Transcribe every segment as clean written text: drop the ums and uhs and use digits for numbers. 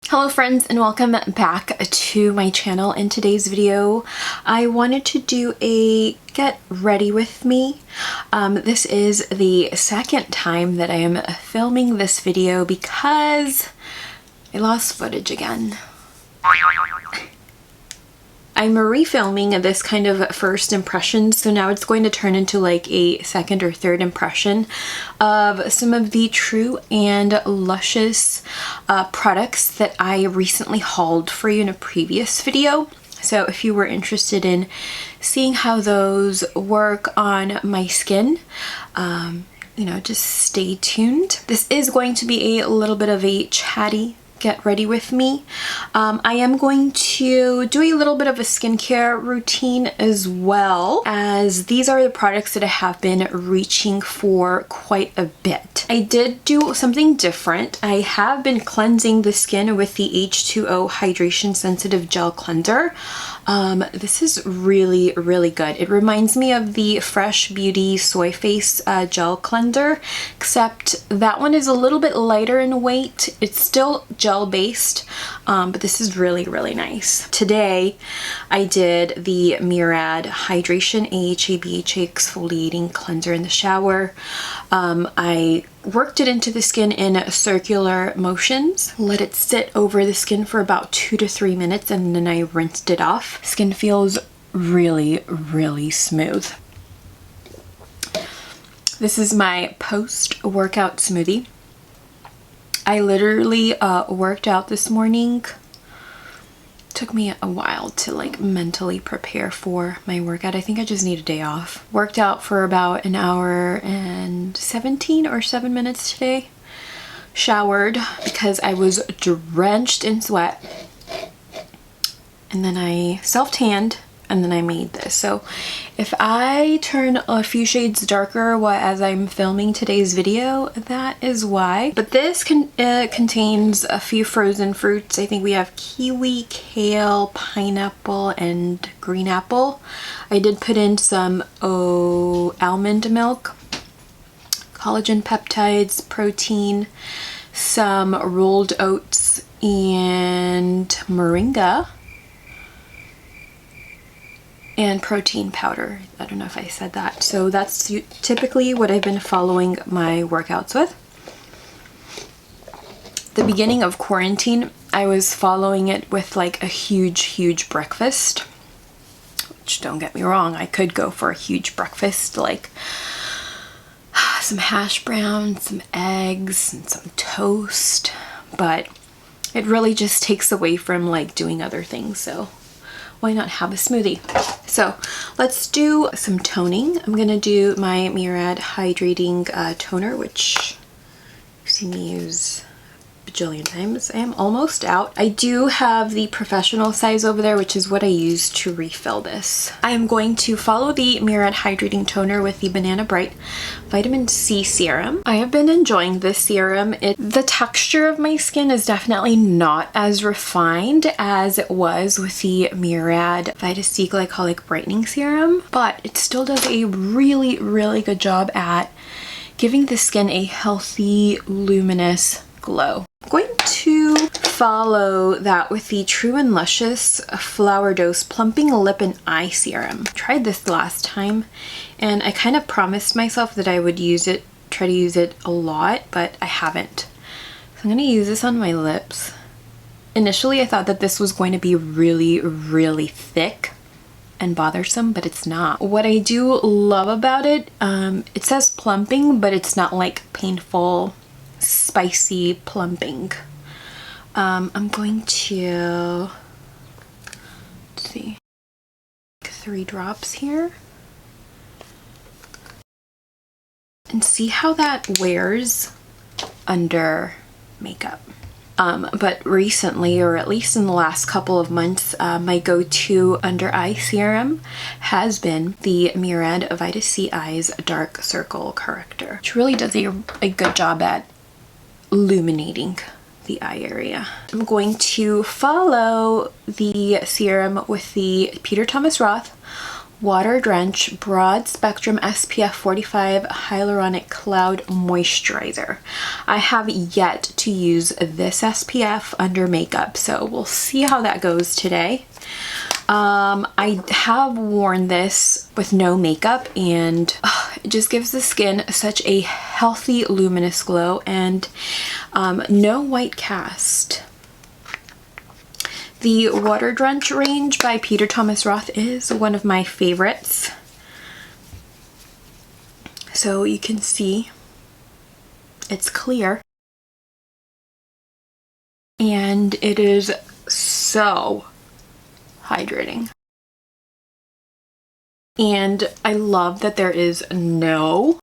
Hello friends and welcome back to my channel. In today's video I wanted to do a get ready with me. This is the second time that I am filming this video because I lost footage again. I'm refilming this kind of first impression, so now it's going to turn into like a second or third impression of some of the True and Luscious products that I recently hauled for you in a previous video. So if you were interested in seeing how those work on my skin, you know, just stay tuned. This is going to be a little bit of a chatty get ready with me. I am going to do a little bit of a skincare routine as well, as these are the products that I have been reaching for quite a bit. I did do something different. I have been cleansing the skin with the H20 Hydration Sensitive Gel Cleanser. This is really good. It reminds me of the Fresh Beauty Soy Face Gel Cleanser, except that one is a little bit lighter in weight. It's still gel based, but this is really nice. Today I did the Murad Hydration AHA BHA Exfoliating Cleanser in the shower. I worked it into the skin in circular motions, let it sit over the skin for about 2 to 3 minutes, and then I rinsed it off. Skin feels really smooth. This is my post-workout smoothie. I literally worked out this morning. Took me a while to like mentally prepare for my workout. I think I just need a day off. Worked out for about an hour and 17 or 7 minutes today. Showered because I was drenched in sweat. And then I self-tanned, and then I made this. So if I turn a few shades darker as I'm filming today's video, that is why. But this contains a few frozen fruits. I think we have kiwi, kale, pineapple, and green apple. I did put in some almond milk, collagen peptides, protein, some rolled oats, and moringa, and protein powder. I don't know if I said that. So that's typically what I've been following my workouts with. The beginning of quarantine, I was following it with like a huge breakfast, which, don't get me wrong, I could go for a huge breakfast, like some hash browns, some eggs, and some toast, but it really just takes away from like doing other things, so why not have a smoothie? So let's do some toning. I'm gonna do my Murad Hydrating Toner, which you've seen me use a bajillion times. I am almost out. I do have the professional size over there, which is what I use to refill this. I am going to follow the Murad Hydrating Toner with the Banana Bright Vitamin C Serum. I have been enjoying this serum. The texture of my skin is definitely not as refined as it was with the Murad VitaC Glycolic Brightening Serum, but it still does a really good job at giving the skin a healthy, luminous glow. I'm going to follow that with the True and Luscious Flowerdose Plumping Lip and Eye Serum. I tried this last time and I kind of promised myself that I would try to use it a lot, but I haven't. So I'm going to use this on my lips. Initially I thought that this was going to be really thick and bothersome, but it's not. What I do love about it, it says plumping, but it's not like painful, spicy plumping. I'm going to, let's see, 3 drops here and see how that wears under makeup. But recently, or at least in the last couple of months, my go-to under eye serum has been the Murad VitaC Eyes Dark Circle Corrector, which really does a good job at illuminating the eye area. I'm going to follow the serum with the Peter Thomas Roth Water Drench Broad Spectrum SPF 45 Hyaluronic Cloud Moisturizer. I have yet to use this SPF under makeup, so we'll see how that goes today. I have worn this with no makeup, and it just gives the skin such a healthy, luminous glow, and no white cast. The Water Drench range by Peter Thomas Roth is one of my favorites. So you can see it's clear, and it is so hydrating. And I love that there is no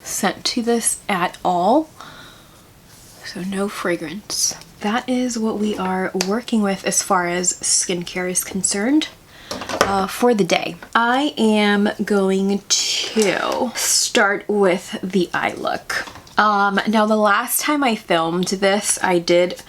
scent to this at all, so no fragrance. That is what we are working with as far as skincare is concerned for the day. I am going to start with the eye look. Now the last time I filmed this, I did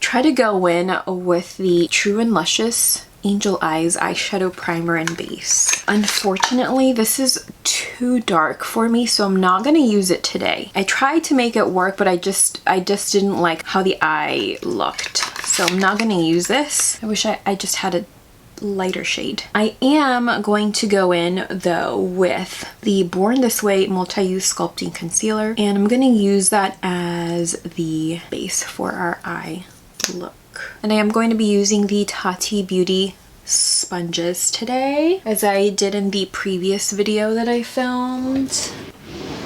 try to go in with the True&Luscious Angel Eyes eyeshadow primer and base. Unfortunately, this is too dark for me, so I'm not going to use it today. I tried to make it work, but I just didn't like how the eye looked, so I'm not going to use this. I wish I just had a lighter shade. I am going to go in though with the Born This Way Multi-Use Sculpting Concealer, and I'm going to use that as the base for our eye look. And I am going to be using the Tati Beauty sponges today, as I did in the previous video that I filmed,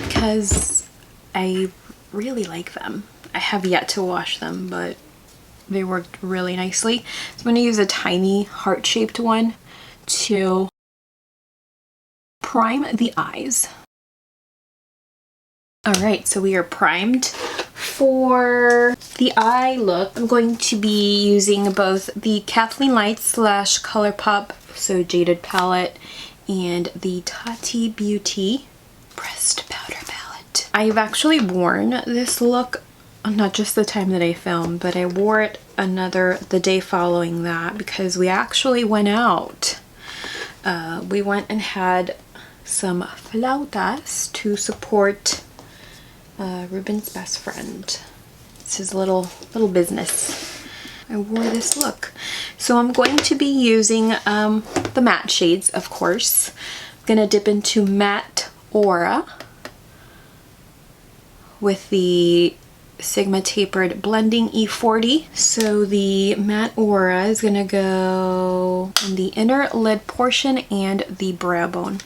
because I really like them. I have yet to wash them, but they worked really nicely. So I'm going to use a tiny heart-shaped one to prime the eyes. Alright, so we are primed. For the eye look, I'm going to be using both the Kathleen Lights / ColourPop, so JADED palette, and the Tati Beauty pressed powder palette. I've actually worn this look, not just the time that I filmed, but I wore it the day following that, because we actually went out. We went and had some flautas to support Ruben's best friend. It's his little business. I wore this look. So I'm going to be using the matte shades, of course. I'm gonna dip into Matte Aura with the Sigma Tapered Blending E40. So the Matte Aura is gonna go in the inner lid portion and the brow bone.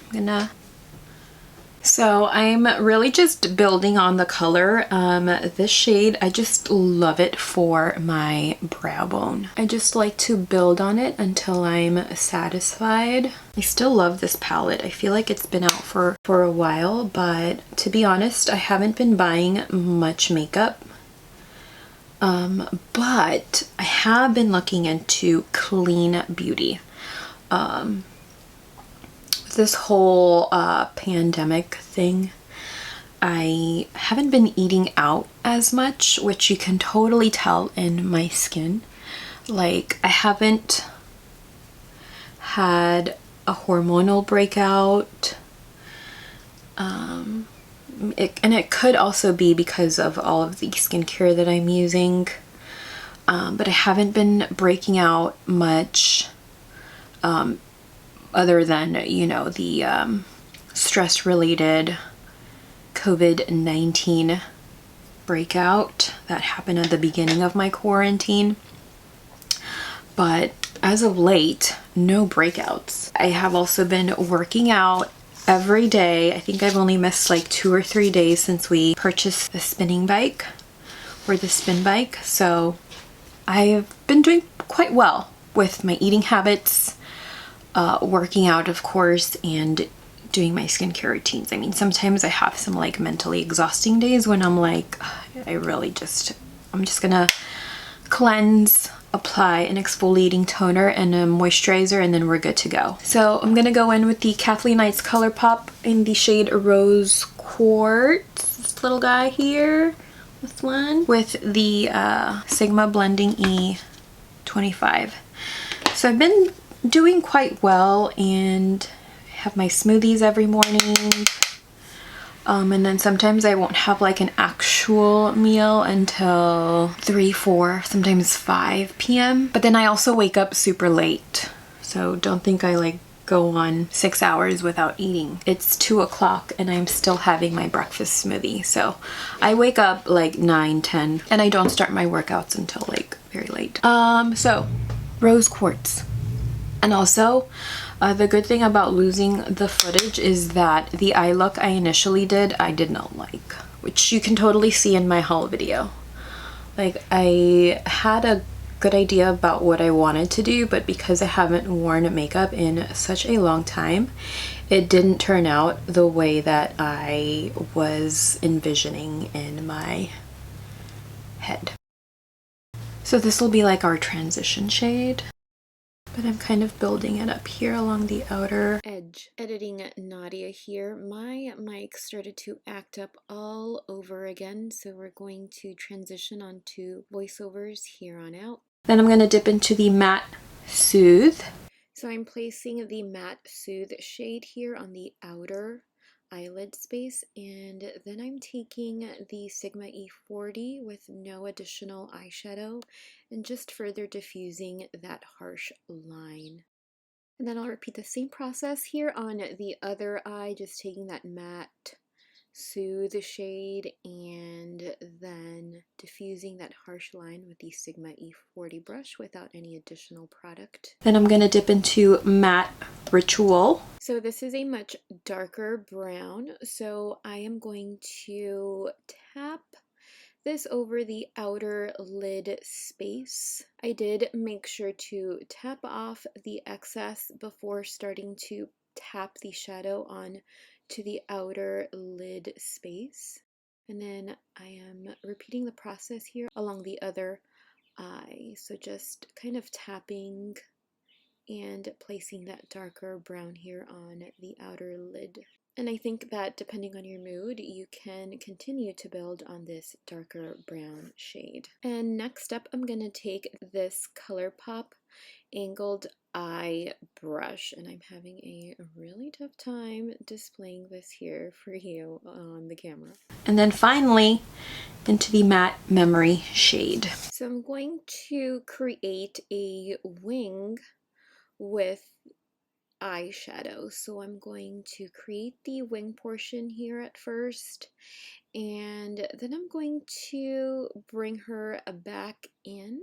So I'm really just building on the color. This shade, I just love it for my brow bone. I just like to build on it until I'm satisfied. I still love this palette. I feel like it's been out for a while, but to be honest, I haven't been buying much makeup. But I have been looking into clean beauty. This whole pandemic thing, I haven't been eating out as much, which you can totally tell in my skin. Like, I haven't had a hormonal breakout, and it could also be because of all of the skincare that I'm using, but I haven't been breaking out much, other than, you know, the stress-related COVID-19 breakout that happened at the beginning of my quarantine. But as of late, no breakouts. I have also been working out every day. I think I've only missed like 2 or 3 days since we purchased the spinning bike, or the spin bike. So I've been doing quite well with my eating habits, working out, of course, and doing my skincare routines. I mean, sometimes I have some like mentally exhausting days when I'm like, I'm just gonna cleanse, apply an exfoliating toner and a moisturizer, and then we're good to go. So I'm gonna go in with the Kathleen Lights ColourPop in the shade Rose Quartz, this little guy here, this one, with the Sigma Blending E25. So I've been doing quite well and have my smoothies every morning. And then sometimes I won't have like an actual meal until 3, 4, sometimes 5 p.m. But then I also wake up super late. So don't think I like go on 6 hours without eating. It's 2 o'clock and I'm still having my breakfast smoothie. So I wake up like 9, 10 and I don't start my workouts until like very late. So rose quartz. And also, the good thing about losing the footage is that the eye look I initially did, I did not like, which you can totally see in my haul video. Like, I had a good idea about what I wanted to do, but because I haven't worn makeup in such a long time, it didn't turn out the way that I was envisioning in my head. So this will be like our transition shade. But I'm kind of building it up here along the outer edge. Editing Nadia here. My mic started to act up all over again, so we're going to transition onto voiceovers here on out. Then I'm going to dip into the Matte Soothe. So I'm placing the Matte Soothe shade here on the outer eyelid space, and then I'm taking the Sigma E40 with no additional eyeshadow and just further diffusing that harsh line. And then I'll repeat the same process here on the other eye, just taking that Matte Soothe shade and then diffusing that harsh line with the Sigma E40 brush without any additional product. Then I'm going to dip into Matte Ritual. So this is a much darker brown, so I am going to tap this over the outer lid space. I did make sure to tap off the excess before starting to tap the shadow on to the outer lid space. And then I am repeating the process here along the other eye. So just kind of tapping and placing that darker brown here on the outer lid. And I think that depending on your mood, you can continue to build on this darker brown shade. And next up, I'm going to take this ColourPop angled eye brush, and I'm having a really tough time displaying this here for you on the camera. And then finally, into the Matte Memory shade. So I'm going to create a wing with eyeshadow. So I'm going to create the wing portion here at first, and then I'm going to bring her back in,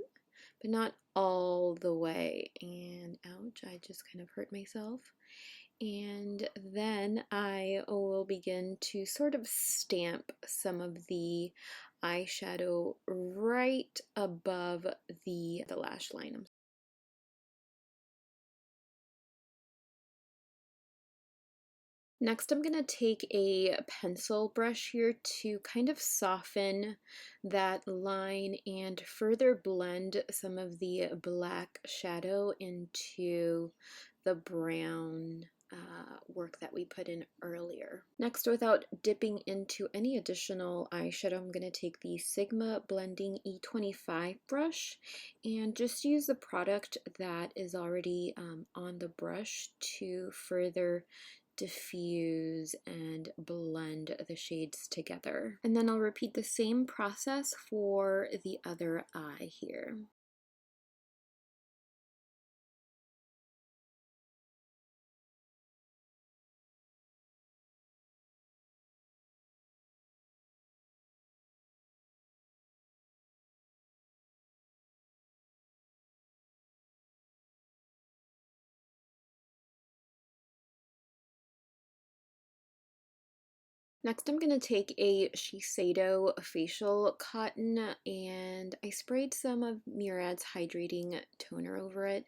but not all the way. And ouch, I just kind of hurt myself. And then I will begin to sort of stamp some of the eyeshadow right above the lash line. Next, I'm going to take a pencil brush here to kind of soften that line and further blend some of the black shadow into the brown work that we put in earlier. Next, without dipping into any additional eyeshadow, I'm going to take the Sigma Blending E25 brush and just use the product that is already on the brush to further diffuse and blend the shades together. And then I'll repeat the same process for the other eye here. Next, I'm going to take a Shiseido facial cotton, and I sprayed some of Murad's hydrating toner over it,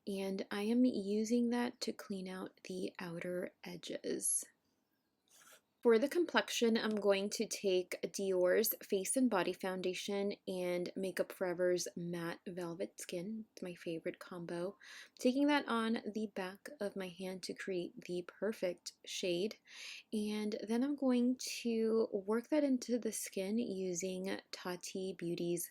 and I am using that to clean out the outer edges. For the complexion, I'm going to take Dior's Face and Body Foundation and MakeUpForever's Matte Velvet Skin. It's my favorite combo. Taking that on the back of my hand to create the perfect shade. And then I'm going to work that into the skin using Tati Beauty's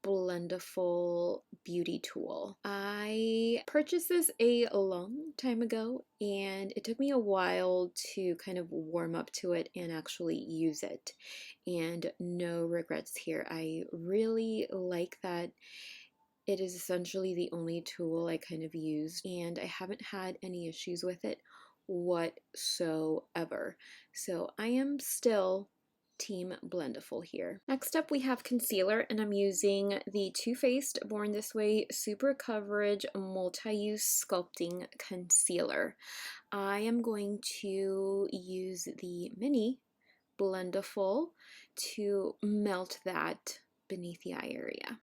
blendable beauty tool. I purchased this a long time ago and it took me a while to kind of warm up to it and actually use it, and no regrets here. I really like that it is essentially the only tool I kind of use, and I haven't had any issues with it whatsoever. So I am still Team Blendiful here. Next up we have concealer, and I'm using the Too Faced Born This Way Super Coverage Multi-Use Sculpting Concealer. I am going to use the mini Blendiful to melt that beneath the eye area.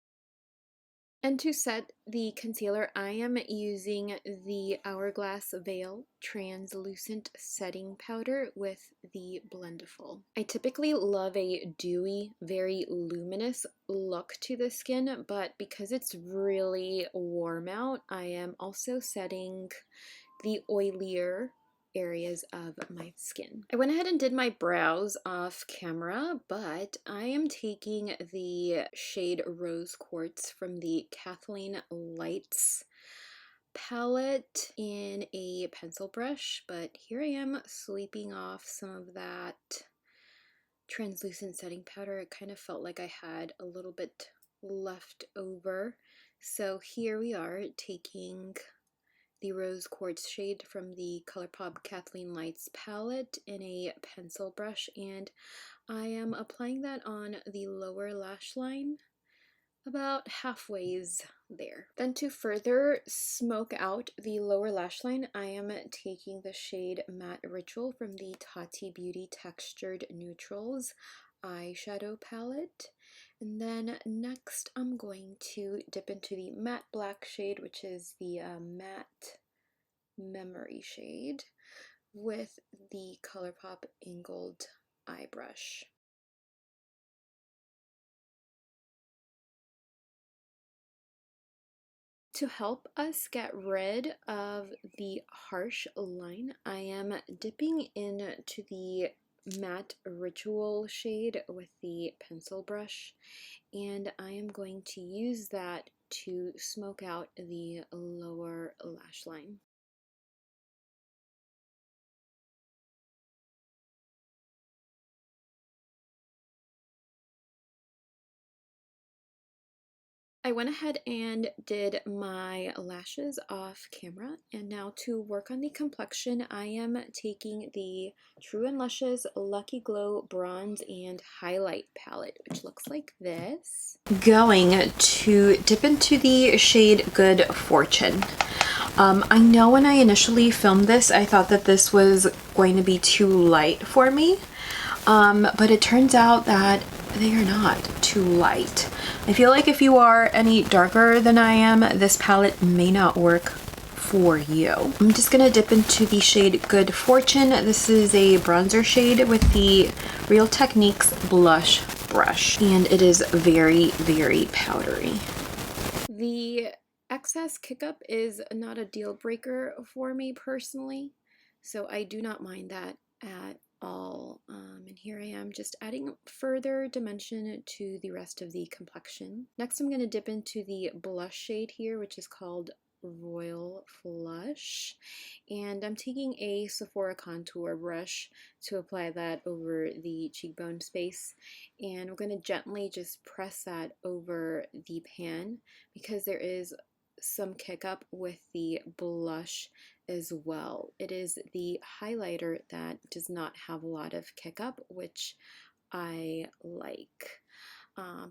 And to set the concealer, I am using the Hourglass Veil Translucent Setting Powder with the Blendiful. I typically love a dewy, very luminous look to the skin, but because it's really warm out, I am also setting the oilier areas of my skin. I went ahead and did my brows off camera, but I am taking the shade Rose Quartz from the Kathleen Lights palette in a pencil brush, but here I am sweeping off some of that translucent setting powder. It kind of felt like I had a little bit left over, so here we are taking the Rose Quartz shade from the ColourPop Kathleen Lights palette in a pencil brush, and I am applying that on the lower lash line, about halfway's there. Then to further smoke out the lower lash line, I am taking the shade Matte Ritual from the Tati Beauty Textured Neutrals eyeshadow palette. And then next I'm going to dip into the matte black shade, which is the Matte Memory shade, with the ColourPop Angled Eye Brush. To help us get rid of the harsh line, I am dipping into the Matte Ritual shade with the pencil brush, and I am going to use that to smoke out the lower lash line. I went ahead and did my lashes off camera, and now to work on the complexion, I am taking the True&Luscious Lucky Glow Bronze and Highlight palette, which looks like this. Going to dip into the shade Good Fortune. I know when I initially filmed this, I thought that this was going to be too light for me, but it turns out that they are not too light. I feel like if you are any darker than I am, this palette may not work for you. I'm just gonna dip into the shade Good Fortune. This is a bronzer shade with the Real Techniques blush brush, and it is very, very powdery. The excess kick-up is not a deal breaker for me personally, so I do not mind that at all. And here I am just adding further dimension to the rest of the complexion. Next I'm going to dip into the blush shade here, which is called Royal Flush, and I'm taking a Sephora contour brush to apply that over the cheekbone space, and I'm going to gently just press that over the pan because there is some kick up with the blush as well. It is the highlighter that does not have a lot of kick up, which I like.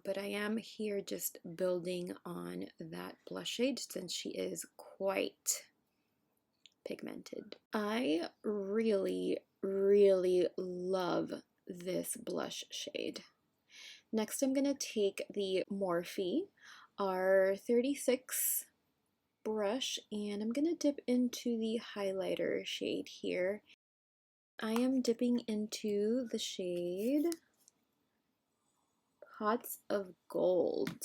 But I am here just building on that blush shade since she is quite pigmented. I really, really love this blush shade. Next I'm going to take the Morphe R36 brush, and I'm going to dip into the highlighter shade here. I am dipping into the shade Pots of Gold.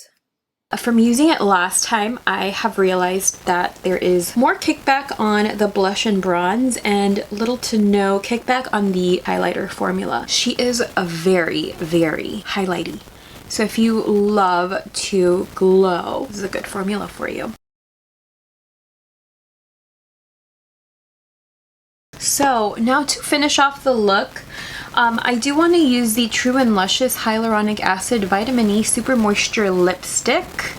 From using it last time, I have realized that there is more kickback on the blush and bronze and little to no kickback on the highlighter formula. She is a very, very highlighty So if you love to glow, this is a good formula for you. So now to finish off the look, I do want to use the True&Luscious Hyaluronic Acid Vitamin E Super Moisture Lipstick.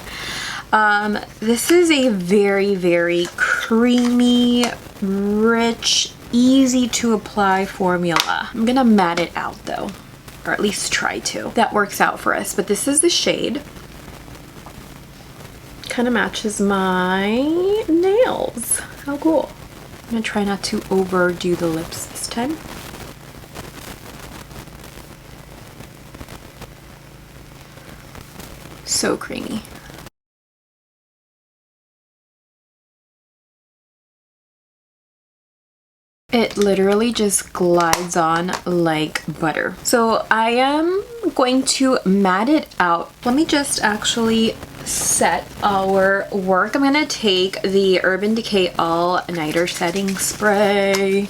This is a very, very creamy, rich, easy to apply formula. I'm gonna matte it out though, or at least try to. That works out for us, but this is the shade. Kind of matches my nails. How cool. I'm gonna try not to overdo the lips this time. So creamy. It literally just glides on like butter. So I am going to matte it out. Let me just actually set our work. I'm gonna take the Urban Decay All Nighter Setting Spray.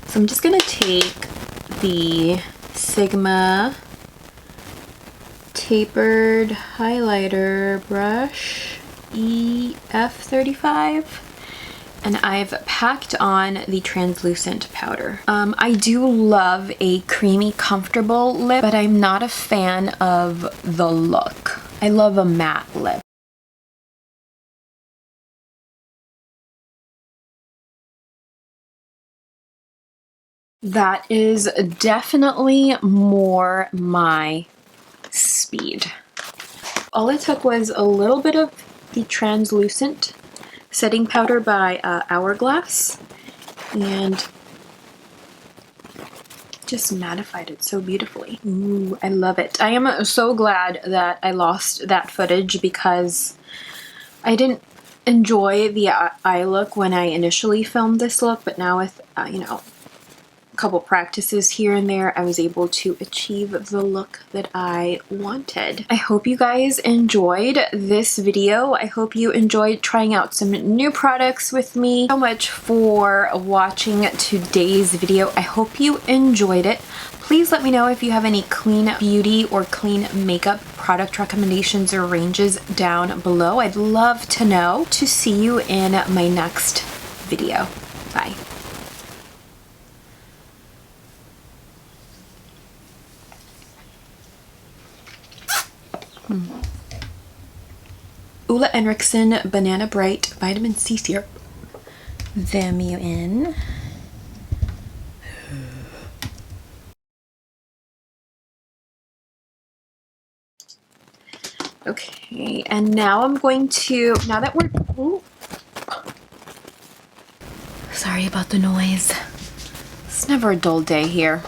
So I'm just gonna take the Sigma Tapered Highlighter Brush EF35. And I've packed on the translucent powder. I do love a creamy, comfortable lip, but I'm not a fan of the look. I love a matte lip. That is definitely more my speed. All it took was a little bit of the translucent setting powder by Hourglass and just mattified it so beautifully. Ooh, I love it. I am so glad that I lost that footage because I didn't enjoy the eye look when I initially filmed this look, but now with, you know, a couple practices here and there, I was able to achieve the look that I wanted. I hope you guys enjoyed this video. I hope you enjoyed trying out some new products with me. So much for watching today's video. I hope you enjoyed it. Please let me know if you have any clean beauty or clean makeup product recommendations or ranges down below. I'd love to know. To see you in my next video. Bye. Ole Henriksen Banana Bright Vitamin C Syrup. Them you in. Okay, and now I'm going to, now that we're, ooh, sorry about the noise. It's never a dull day here.